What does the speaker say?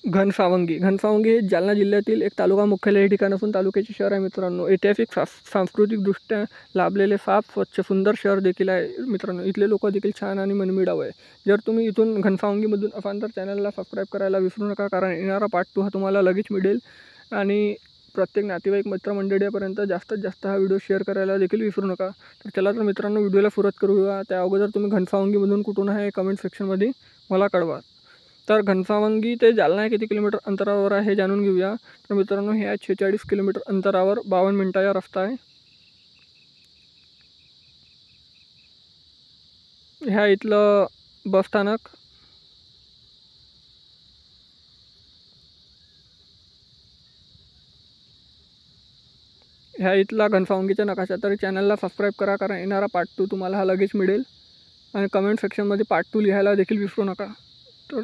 घनसावंगी हे जालना जिल्ह्यातील एक तालुका मुख्यालय ठिकाण असून तालुक्याचे शहर आहे मित्रांनो. ऐतिहासिक सांस्कृतिकदृष्ट्या लाभलेले साफ स्वच्छ सुंदर शहर देखील आहे मित्रांनो. इथले लोक देखील छान आणि मनमिळाऊ आहे. जर तुम्ही इथून घनसावंगीमधून असाल तर चॅनलला सबस्क्राईब करायला विसरू नका, कारण येणारा पार्ट 2 हा तुम्हाला लगेच मिळेल. आणि प्रत्येक नातेवाईक मित्रमंडळीपर्यंत जास्तीत जास्त हा व्हिडिओ शेअर करायला देखील विसरू नका. तर चला तर मित्रांनो, व्हिडिओला सुरुवात करूया. त्या अगोदर तुम्ही घनसावंगीमधून कुठून आहे कमेंट सेक्शनमध्ये मला कळवा. तर घनसावंगी ते जालना किती किलोमीटर अंतरावर आहे हे जाणून घेऊया. तर मित्रांनो, हे आहे 46 किलोमीटर अंतरावर 52 मिनिटाचा रस्ता आहे. ह्या इथलं बसस्थानक. ह्या इथला घनसावंगीचा नकाशा. तर चॅनलला सबस्क्राईब करा, कारण येणारा पार्ट 2 तुम्हाला हा लगेच मिळेल. आणि कमेंट सेक्शनमध्ये पार्ट 2 लिहायला देखील विसरू नका. तर